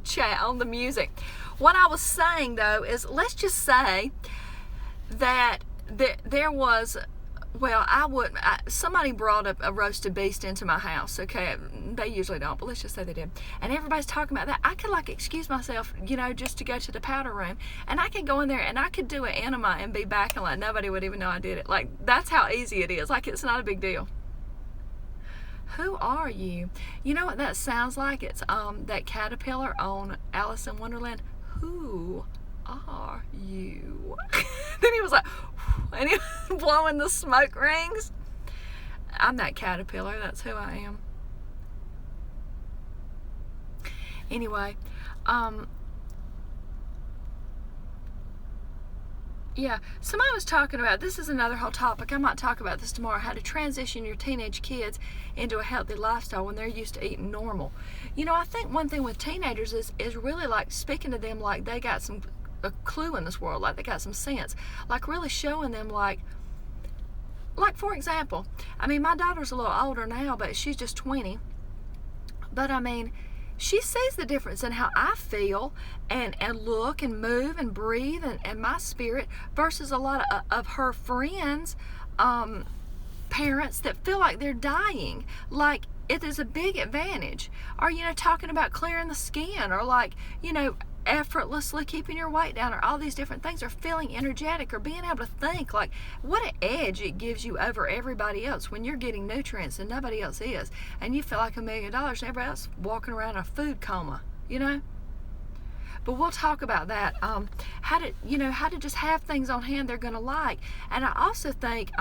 chat on the music. What I was saying though is, let's just say that there was, well, somebody brought a roasted beast into my house, okay? They usually don't, but let's just say they did. And everybody's talking about that. I could like excuse myself, just to go to the powder room. And I could go in there and I could do an enema and be back and like nobody would even know I did it. Like, that's how easy it is. Like, it's not a big deal. Who are you? You know what that sounds like? It's that caterpillar on Alice in Wonderland. Who are you? Then he was like, and he was blowing the smoke rings. I'm that caterpillar. That's who I am. Anyway, yeah, somebody was talking about, this is another whole topic, I might talk about this tomorrow, how to transition your teenage kids into a healthy lifestyle when they're used to eating normal. I think one thing with teenagers is really like speaking to them like they got a clue in this world, like they got some sense, like really showing them like for example, my daughter's a little older now, but she's just 20, but she sees the difference in how I feel and look and move and breathe and my spirit versus a lot of her friends, parents that feel like they're dying. Like, it is a big advantage. Or, talking about clearing the skin, or like, effortlessly keeping your weight down, or all these different things, or feeling energetic, or being able to think. Like, what an edge it gives you over everybody else when you're getting nutrients and nobody else is, and you feel like $1 million and everybody else walking around in a food coma. But we'll talk about that, how to just have things on hand they're going to like. And I also think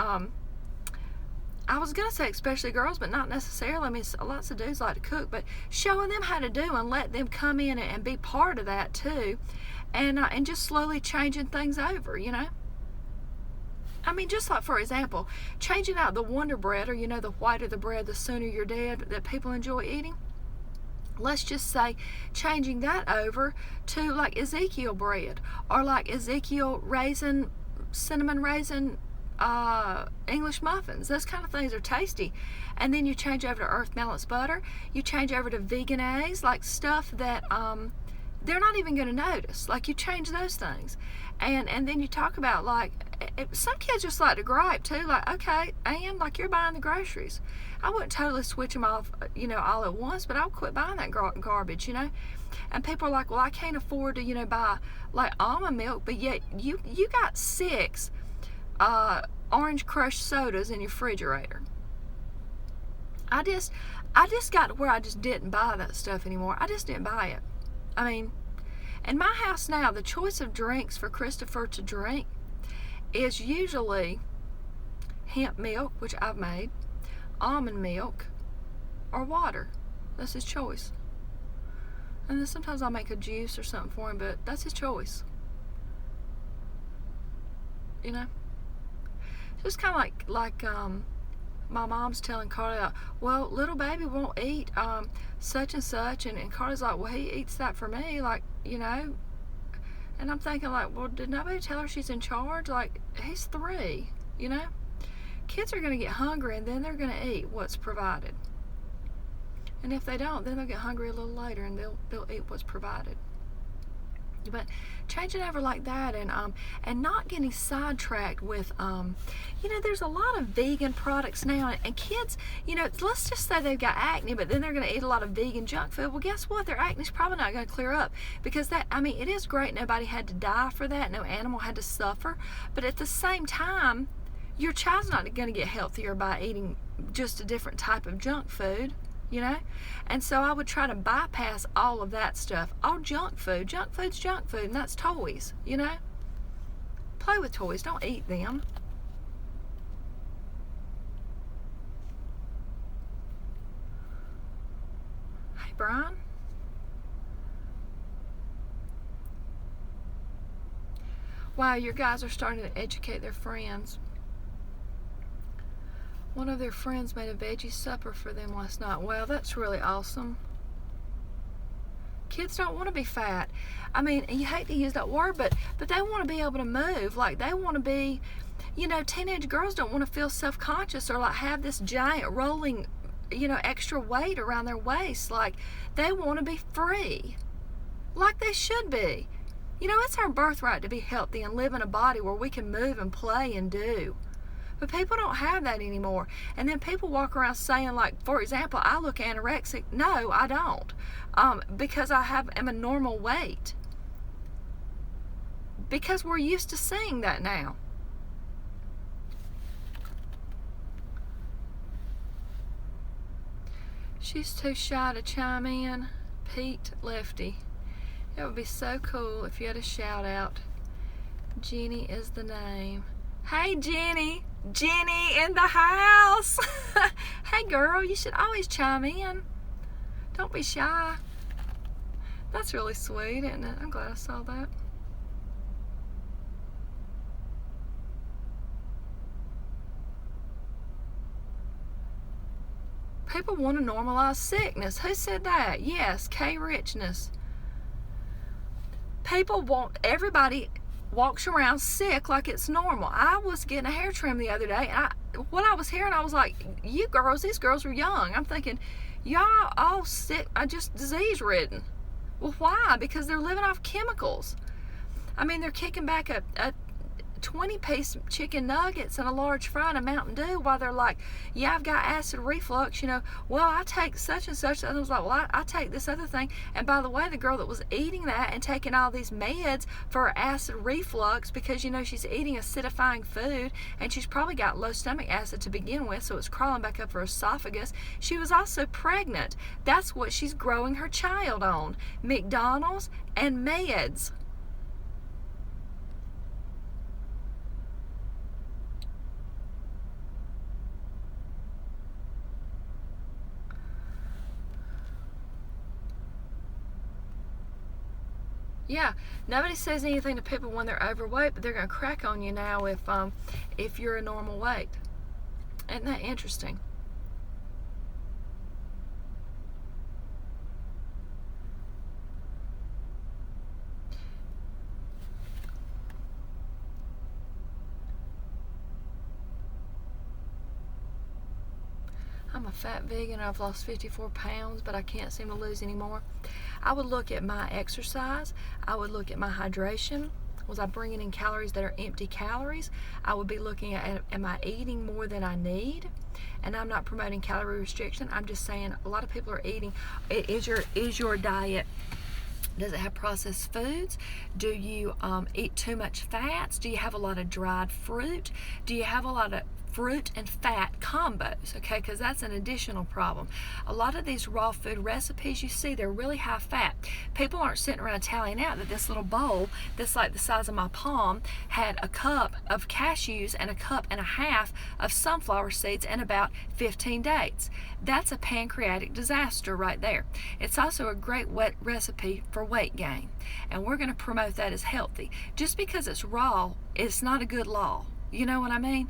I was going to say especially girls, but not necessarily. Lots of dudes like to cook, but showing them how to do and let them come in and be part of that too, and just slowly changing things over, just like, for example, changing out the Wonder Bread, or, the whiter the bread, the sooner you're dead, that people enjoy eating. Let's just say changing that over to like Ezekiel bread, or like Ezekiel cinnamon raisin, English muffins. Those kind of things are tasty. And then you change over to earth balanced butter. You change over to vegan eggs, like stuff that they're not even going to notice. Like, you change those things. And then you talk about, like, some kids just like to gripe too. Like, okay, and like, you're buying the groceries. I wouldn't totally switch them off, all at once, but I'll quit buying that garbage, And people are like, well, I can't afford to, buy like almond milk, but yet you got 6 orange crushed sodas in your refrigerator. I just got to where I just didn't buy that stuff anymore. I just didn't buy it. In my house now, the choice of drinks for Christopher to drink is usually hemp milk, which I've made, almond milk, or water. That's his choice. And then sometimes I'll make a juice or something for him, but that's his choice. Just kind of like my mom's telling Carly, well, little baby won't eat such and such, and Carly's like, well, he eats that for me, like, and I'm thinking, like, well, did nobody tell her she's in charge? Like, he's 3, Kids are going to get hungry, and then they're going to eat what's provided. And if they don't, then they'll get hungry a little later, and they'll eat what's provided. But changing over like that, and not getting sidetracked with there's a lot of vegan products now, and kids, let's just say they've got acne, but then they're going to eat a lot of vegan junk food. Well, guess what? Their acne's probably not going to clear up, because it is great nobody had to die for that, no animal had to suffer, but at the same time, your child's not going to get healthier by eating just a different type of junk food. And so I would try to bypass all of that stuff. All junk food. Junk food's junk food, and that's toys, Play with toys, don't eat them. Hey, Brian. Wow, your guys are starting to educate their friends. One of their friends made a veggie supper for them last night. Well, that's really awesome. Kids don't want to be fat. You hate to use that word, but they want to be able to move. Like, they want to be, teenage girls don't want to feel self-conscious or like have this giant rolling, extra weight around their waist. Like, they want to be free. like they should be. You know, it's our birthright to be healthy and live in a body where we can move and play and do. But people don't have that anymore. And then people walk around saying, like, for example, I look anorexic. No, I don't. Because am a normal weight. Because we're used to seeing that now. She's too shy to chime in. Pete Lefty. It would be so cool if you had a shout out. Jenny is the name. Hey, Jenny. Jenny in the house. Hey, girl, you should always chime in. Don't be shy. That's really sweet, isn't it? I'm glad I saw that. People want to normalize sickness. Who said that? Yes, K Richness. People want, everybody walks around sick like it's normal. I was getting a hair trim the other day, and what I was hearing, I was like, you girls, these girls are young. I'm thinking, y'all all sick, just disease ridden. Well, why? Because they're living off chemicals. I mean, they're kicking back a 20-piece chicken nuggets and a large fry and a Mountain Dew while they're like, yeah, I've got acid reflux, you know, well, I take such and such. And I was like, well, I take this other thing. And by the way, the girl that was eating that and taking all these meds for her acid reflux, because, you know, she's eating acidifying food and she's probably got low stomach acid to begin with, so it's crawling back up her esophagus. She was also pregnant. That's what she's growing her child on. McDonald's and meds. Yeah, nobody says anything to people when they're overweight, but they're going to crack on you now if you're a normal weight. Isn't that interesting? I'm a fat vegan. I've lost 54 pounds, but I can't seem to lose any more. I would look at my exercise. I would look at my hydration. Was I bringing in calories that are empty calories? I would be looking at, am I eating more than I need? And I'm not promoting calorie restriction. I'm just saying a lot of people are eating. Is your diet, does it have processed foods? Do you eat too much fats? Do you have a lot of dried fruit? Do you have a lot of fruit and fat combos? Okay, because that's an additional problem. A lot of these raw food recipes you see, they're really high fat. People aren't sitting around tallying out that this little bowl that's like the size of my palm had a cup of cashews and a cup and a half of sunflower seeds and about 15 dates. That's a pancreatic disaster right there. It's also a great wet recipe for weight gain, and we're going to promote that as healthy. Just because it's raw, it's not a good law. You know what I mean?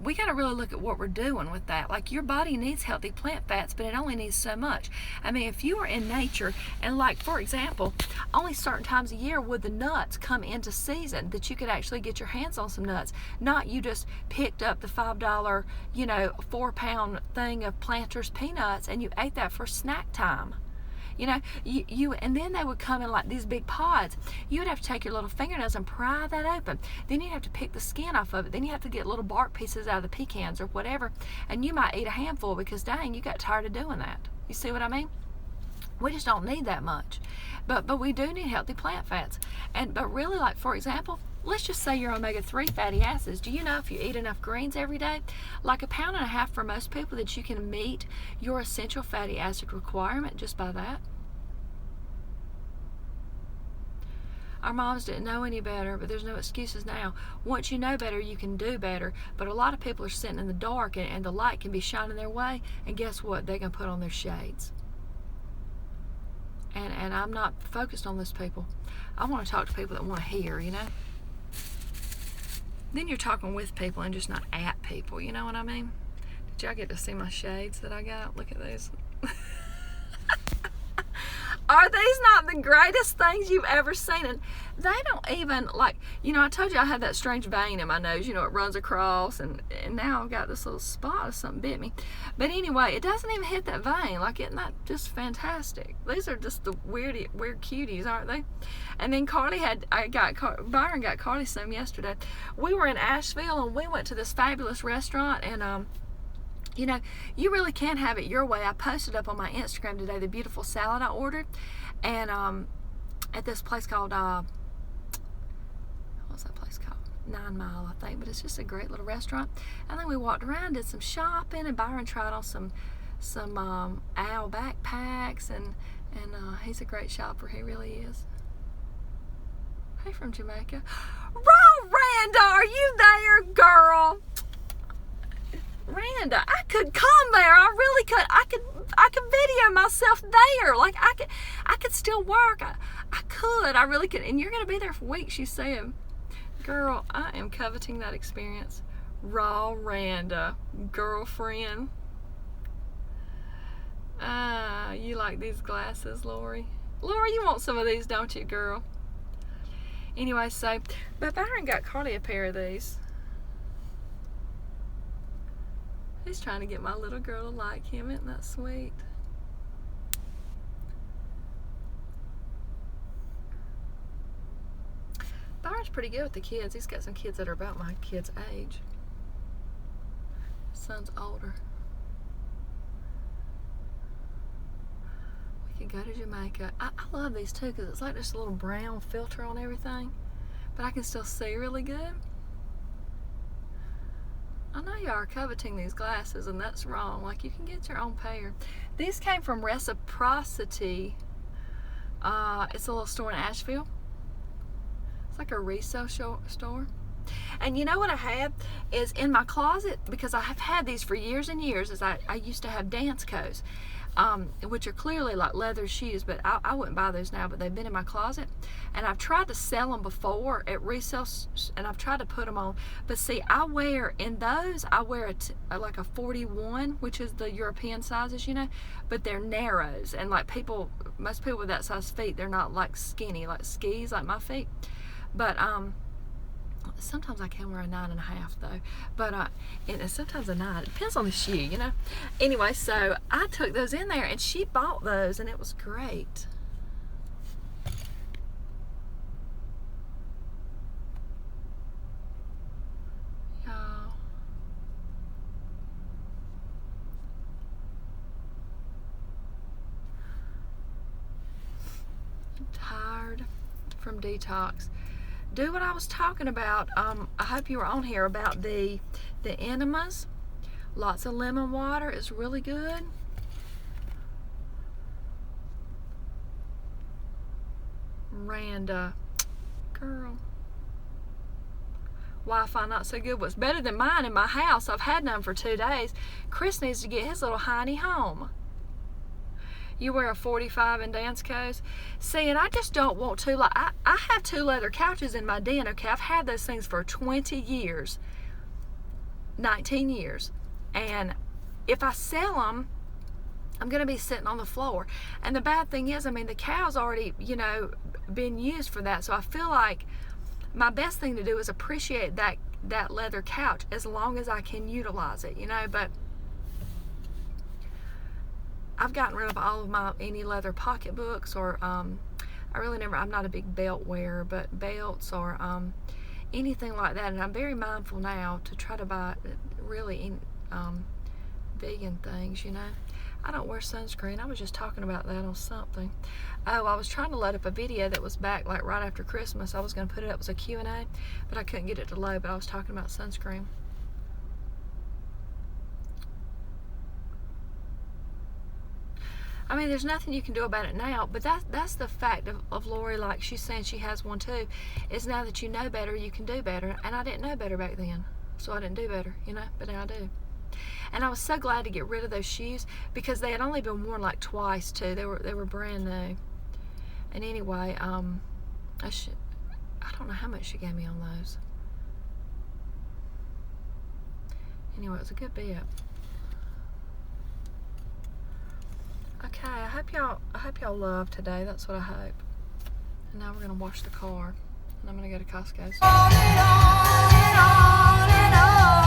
We got to really look at what we're doing with that. Like, your body needs healthy plant fats, but it only needs so much. I mean, if you were in nature and, like, for example, only certain times a year would the nuts come into season that you could actually get your hands on some nuts. Not you just picked up the $5, 4-pound thing of Planters peanuts and you ate that for snack time. You know, and then they would come in like these big pods. You would have to take your little fingernails and pry that open. Then you'd have to pick the skin off of it. Then you have to get little bark pieces out of the pecans or whatever. And you might eat a handful because, dang, you got tired of doing that. You see what I mean? We just don't need that much. But we do need healthy plant fats. But really, like, for example, let's just say you're omega-3 fatty acids. Do you know if you eat enough greens every day, like 1.5 pounds for most people, that you can meet your essential fatty acid requirement just by that? Our moms didn't know any better, but there's no excuses now. Once you know better, you can do better. But a lot of people are sitting in the dark, and the light can be shining their way, and guess what? They're going to put on their shades. And I'm not focused on those people. I want to talk to people that want to hear, you know? Then you're talking with people and just not at people, you know what I mean? Did y'all get to see my shades that I got? Look at those. Are these not the greatest things you've ever seen? And they don't even, like, you know, I told you I had that strange vein in my nose, you know, it runs across, and now I've got this little spot of something bit me. But anyway, it doesn't even hit that vein. Like, isn't that just fantastic? These are just the weird cuties, aren't they? And then Byron got Carly some yesterday. We were in Asheville, and we went to this fabulous restaurant, and you know, you really can have it your way. I posted up on my Instagram today the beautiful salad I ordered, and at this place called what's that place called? 9 Mile, I think, but it's just a great little restaurant. And then we walked around, did some shopping, and Byron tried on some owl backpacks, and he's a great shopper. He really is. Hey, from Jamaica. Randa, are you there, girl? Randa, I could come there. I really could. I could video myself there. Like, I could still work. I could. I really could. And you're going to be there for weeks, you said. Girl, I am coveting that experience. Raw Randa, girlfriend. You like these glasses, Lori? Lori, you want some of these, don't you, girl? Anyway, so, but Byron got Carly a pair of these. He's trying to get my little girl to like him. Isn't that sweet? Byron's pretty good with the kids. He's got some kids that are about my kid's age. Son's older. We could go to Jamaica. I love these too, because it's like this little brown filter on everything, but I can still see really good. I know you are coveting these glasses, and that's wrong. Like, you can get your own pair. These came from Reciprocity. It's a little store in Asheville. It's like a resale store. And you know what I have is in my closet, because I have had these for years and years, is I used to have dance coats, which are clearly like leather shoes, but I wouldn't buy those now, but they've been in my closet. And I've tried to sell them before at resale, and I've tried to put them on. But see, I wear like a 41, which is the European sizes, you know, but they're narrows. And like most people with that size feet, they're not like skinny, like skis, like my feet. But sometimes I can wear a 9.5 though, but and sometimes a 9. It depends on the shoe, you know. Anyway, so I took those in there, and she bought those, and it was great. Y'all, I'm tired from detox. Do what I was talking about. I hope you were on here about the enemas. Lots of lemon water is really good. Randa, girl. Wi-Fi not so good. What's better than mine in my house? I've had none for 2 days. Chris needs to get his little hiney home. You wear a 45 in dance coats. See, and I just don't want to. Like, I have 2 leather couches in my den, okay? I've had those things for 20 years, 19 years. And if I sell them, I'm going to be sitting on the floor. And the bad thing is, I mean, the cow's already, you know, been used for that. So I feel like my best thing to do is appreciate that leather couch as long as I can utilize it, you know. But I've gotten rid of all of any leather pocketbooks, or I'm not a big belt wearer, but belts or anything like that. And I'm very mindful now to try to buy really vegan things, you know. I don't wear sunscreen. I was just talking about that on something. Oh, I was trying to load up a video that was back like right after Christmas. I was going to put it up as a Q&A, but I couldn't get it to load, but I was talking about sunscreen. I mean, there's nothing you can do about it now, but that's the fact of Lori, like she's saying she has one too, is now that you know better, you can do better. And I didn't know better back then, so I didn't do better, you know, but now I do. And I was so glad to get rid of those shoes, because they had only been worn like twice too. They were brand new. And anyway, I don't know how much she gave me on those. Anyway, it was a good bit. Okay, I hope hope y'all love today. That's what I hope. And now we're gonna wash the car. And I'm gonna go to Costco. On and on and on and on.